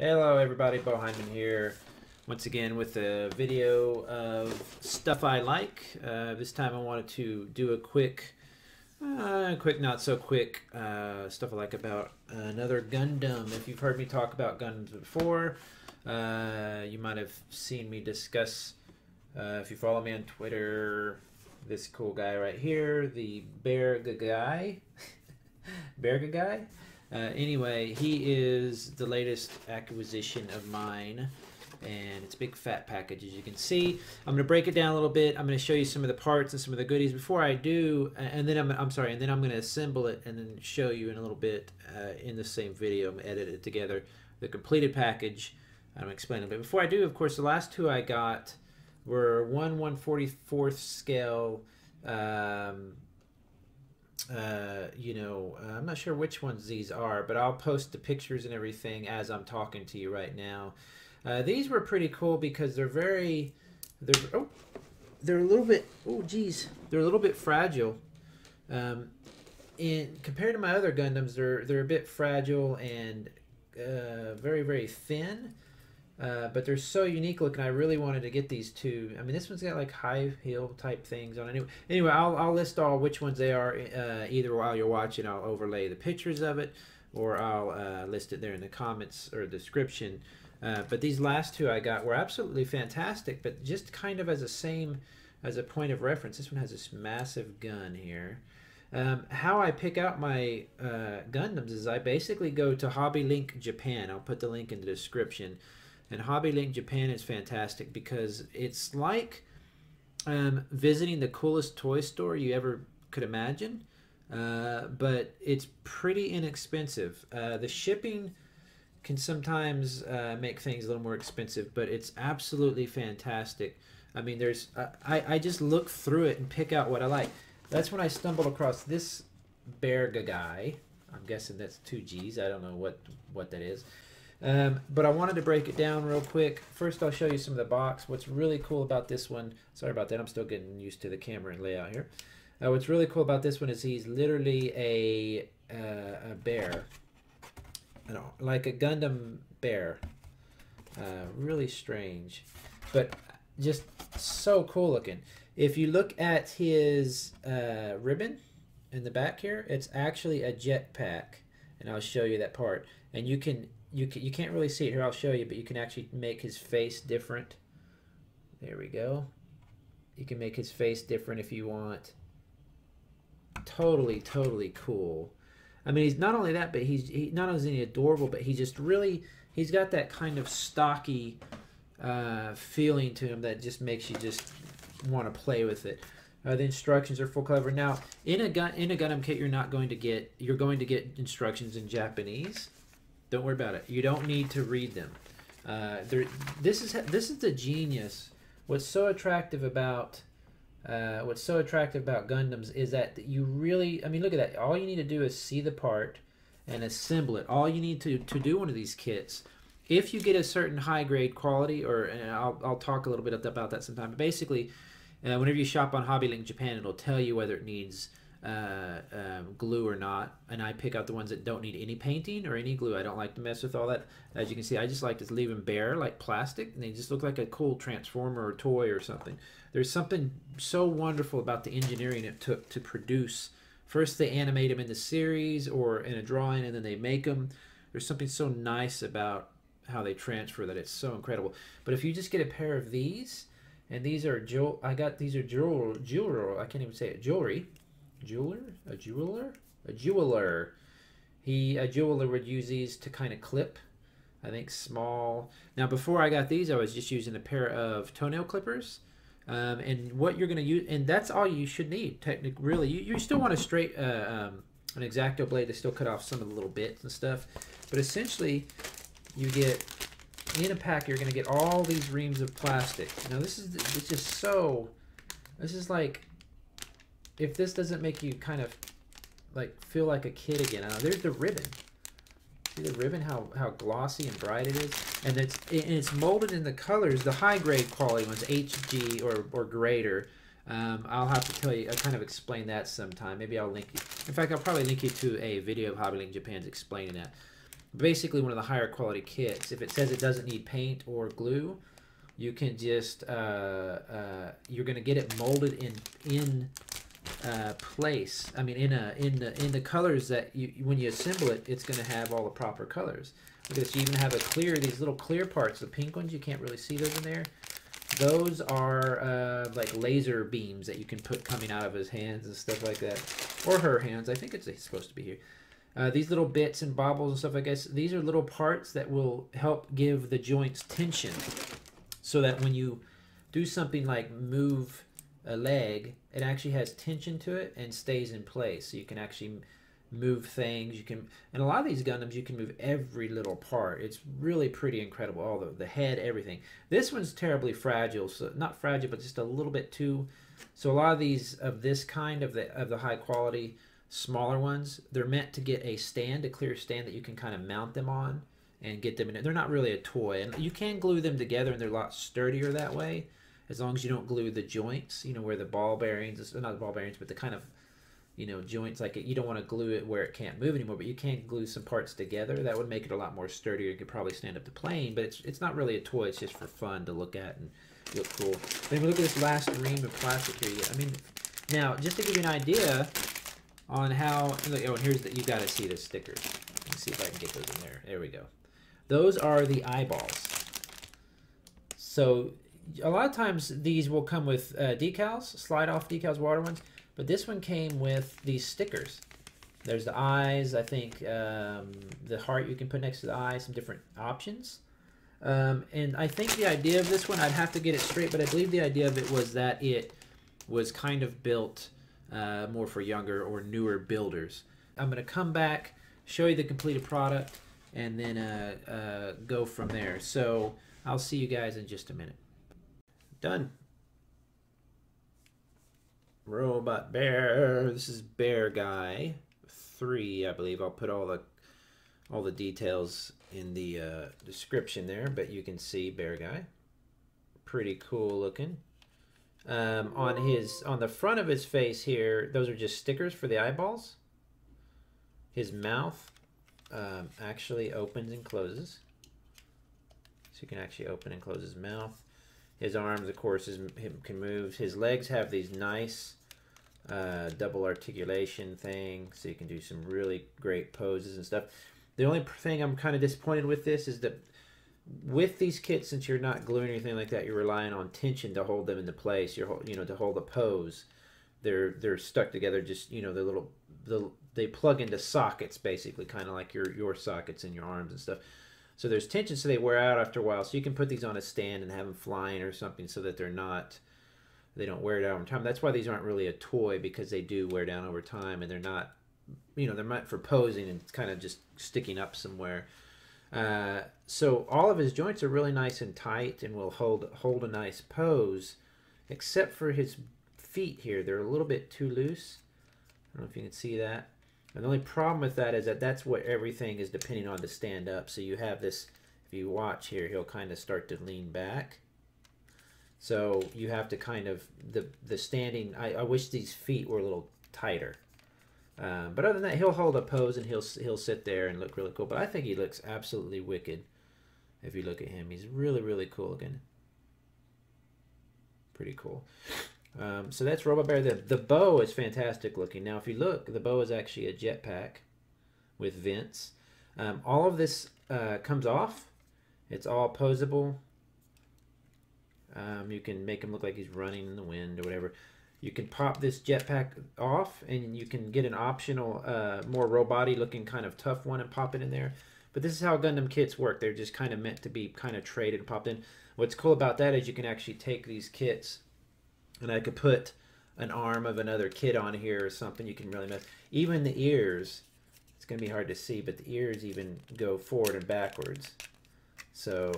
Hello everybody, beau-hindman here, once again with a video of stuff I like. This time I wanted to do a quick not so quick stuff I like about another Gundam. If you've heard me talk about Gundams before, you might have seen me discuss, if you follow me on Twitter, this cool guy right here, the Beargguy. Beargguy. Anyway, he is the latest acquisition of mine, and it's a big fat package, as you can see. I'm going to break it down a little bit. I'm going to show you some of the parts and some of the goodies before I do, and then I'm going to assemble it and then show you in a little bit in the same video. I'm going to edit it together, the completed package. I'm going to explain a bit. Before I do, of course, the last two I got were 1/144th scale. I'm not sure which ones these are, but I'll post the pictures and everything as I'm talking to you right now. These were pretty cool because they're a little bit, they're a little bit fragile. Compared to my other Gundams, they're a bit fragile and very, very thin. But they're so unique looking. I really wanted to get these two. I mean, this one's got like high heel type things on it. Anyway, I'll list all which ones they are. Either while you're watching, I'll overlay the pictures of it, or I'll list it there in the comments or description. But these last two I got were absolutely fantastic. But just kind of as a point of reference, this one has this massive gun here. How I pick out my Gundams is I basically go to Hobby Link Japan. I'll put the link in the description. And Hobby Link Japan is fantastic because it's like visiting the coolest toy store you ever could imagine, but it's pretty inexpensive. The shipping can sometimes make things a little more expensive, but it's absolutely fantastic. I mean, I just look through it and pick out what I like. That's when I stumbled across this Beargguy. I'm guessing that's 2 G's. I don't know what that is. But I wanted to break it down real quick. First, I'll show you some of the box. What's really cool about this one, sorry about that, I'm still getting used to the camera and layout here. What's really cool about this one is he's literally a bear, like a Gundam bear. Really strange, but just so cool looking. If you look at his ribbon in the back here, it's actually a jetpack, and I'll show you that part. And you can't really see it here, I'll show you, but you can actually make his face different. There we go. You can make his face different if you want. Totally cool. I mean, he's not only that, but he not only is he adorable, but he's got that kind of stocky feeling to him that just makes you just want to play with it. The instructions are full cover. Now, in a Gundam kit, you're going to get instructions in Japanese. Don't worry about it. You don't need to read them. This is the genius. What's so attractive about Gundams is that you really, I mean, look at that. All you need to do is see the part and assemble it. All you need to do one of these kits, if you get a certain high grade quality, and I'll talk a little bit about that sometime. But basically, whenever you shop on Hobby Link Japan, it'll tell you whether it needs glue or not, and I pick out the ones that don't need any painting or any glue. I don't like to mess with all that. As you can see, I just like to leave them bare, like plastic, and they just look like a cool transformer or toy or something. There's something so wonderful about the engineering it took to produce. First they animate them in the series or in a drawing, and then they make them. There's something so nice about how they transfer that it's so incredible. But if you just get a pair of these, and these are jewelry. I can't even say it. Jewelry. A jeweler would use these to kind of clip, I think, small. Now, before I got these, I was just using a pair of toenail clippers, and what you're going to use, and that's all you should need. Technically, really, you still want a straight an X-Acto blade to still cut off some of the little bits and stuff, but essentially you get in a pack, you're going to get all these reams of plastic. Now it's just so, this is like, if this doesn't make you kind of like feel like a kid again. There's the ribbon. See the ribbon, how glossy and bright it is, and it's molded in the colors, the high grade quality ones, HG or greater. I'll have to tell you, I'll kind of explain that sometime. Maybe I'll link you. In fact, I'll probably link you to a video of Hobby Link Japan's explaining that. basically one of the higher quality kits. If it says it doesn't need paint or glue, you can just you're gonna get it molded in place. I mean, in the colors that you when you assemble it, it's gonna have all the proper colors. Look at this. You even have these little clear parts. The pink ones, you can't really see those in there. Those are like laser beams that you can put coming out of his hands and stuff like that, or her hands. I think it's supposed to be here. These little bits and bobbles and stuff, I guess, these are little parts that will help give the joints tension, so that when you do something like move a leg, it actually has tension to it and stays in place. So you can actually move things. You can, and a lot of these Gundams, you can move every little part. It's really pretty incredible. All the head, everything. This one's terribly fragile, so not fragile, but just a little bit too. So a lot of these of this kind of the high quality smaller ones, they're meant to get a stand, a clear stand that you can kind of mount them on and get them in it. They're not really a toy, and you can glue them together, and they're a lot sturdier that way, as long as you don't glue the joints. You know, where the ball bearings, not the ball bearings, but the kind of, you know, joints like it. You don't want to glue it where it can't move anymore, but you can glue some parts together. That would make it a lot more sturdier. You could probably stand up to playing, but it's not really a toy. It's just for fun to look at and look cool. Then we look at this last ream of plastic here. I mean, now just to give you an idea on how. Look, oh, and here's the. You got to see the stickers. Let's see if I can get those in there. There we go. Those are the eyeballs. So a lot of times these will come with decals, slide off decals, water ones. But this one came with these stickers. There's the eyes, I think, the heart you can put next to the eyes, some different options. And I think the idea of this one, I'd have to get it straight, but I believe the idea of it was that it was kind of built more for younger or newer builders. I'm going to come back, show you the completed product, and then go from there. So I'll see you guys in just a minute. Done. Robot Bear. This is Beargguy III, I believe. I'll put all the details in the description there, but you can see Beargguy. Pretty cool looking. On the front of his face here, those are just stickers for the eyeballs. His mouth actually opens and closes, so you can actually open and close his mouth. His arms, of course, can move. His legs have these nice double articulation thing, so you can do some really great poses and stuff. The only thing I'm kind of disappointed with this is that with these kits, since you're not gluing or anything like that, you're relying on tension to hold them into place. To hold the pose. They're stuck together. Just they plug into sockets basically, kind of like your sockets in your arms and stuff. So there's tension, so they wear out after a while. So you can put these on a stand and have them flying or something, so that they don't wear down over time. That's why these aren't really a toy, because they do wear down over time, and they're not, they're meant for posing and kind of just sticking up somewhere. So all of his joints are really nice and tight and will hold a nice pose, except for his feet here. They're a little bit too loose. I don't know if you can see that. And the only problem with that is that that's what everything is depending on to stand up. So you have this, if you watch here, he'll kind of start to lean back. So you have to kind of, the standing, I wish these feet were a little tighter. But other than that, he'll hold a pose and he'll sit there and look really cool. But I think he looks absolutely wicked if you look at him. He's really, really cool looking. Pretty cool. So that's Robot Bear. The bow is fantastic looking. Now, if you look, the bow is actually a jetpack with vents. All of this comes off. It's all posable. You can make him look like he's running in the wind or whatever. You can pop this jetpack off, and you can get an optional, more robot-y looking kind of tough one and pop it in there. But this is how Gundam kits work. They're just kind of meant to be kind of traded and popped in. What's cool about that is you can actually take these kits, and I could put an arm of another kid on here or something. You can really mess. Even the ears, it's going to be hard to see, but the ears even go forward and backwards. So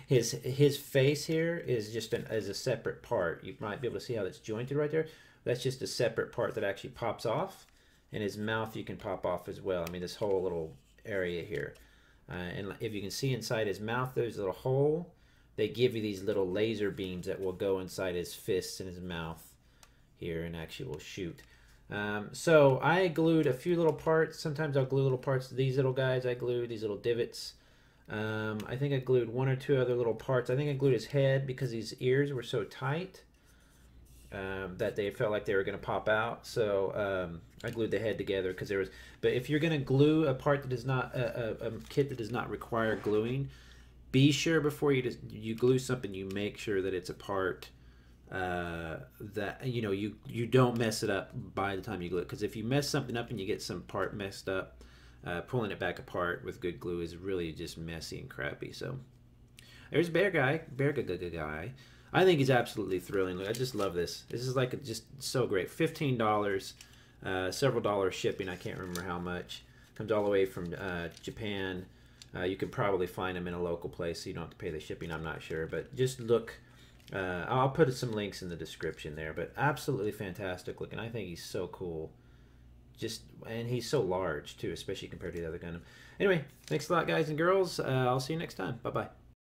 his face here is just as a separate part. You might be able to see how that's jointed right there. That's just a separate part that actually pops off. And his mouth you can pop off as well. I mean, this whole little area here. And if you can see inside his mouth, there's a little hole. They give you these little laser beams that will go inside his fists and his mouth here and actually will shoot. So I glued a few little parts. Sometimes I'll glue little parts to these little guys. I glued these little divots. I think I glued one or two other little parts. I think I glued his head because his ears were so tight that they felt like they were going to pop out. So I glued the head together because there was. But if you're going to glue a part that does not a kit that does not require gluing, be sure before you glue something, you make sure that it's a part that you don't mess it up by the time you glue it. Because if you mess something up and you get some part messed up, pulling it back apart with good glue is really just messy and crappy. So there's Beargguy. I think he's absolutely thrilling. I just love this. This is like just so great. $15, several dollars shipping. I can't remember how much. Comes all the way from Japan. You can probably find them in a local place, so you don't have to pay the shipping. I'm not sure, but just look. I'll put some links in the description there. But absolutely fantastic looking. I think he's so cool. And he's so large too, especially compared to the other Gundam. Anyway, thanks a lot, guys and girls. I'll see you next time. Bye bye.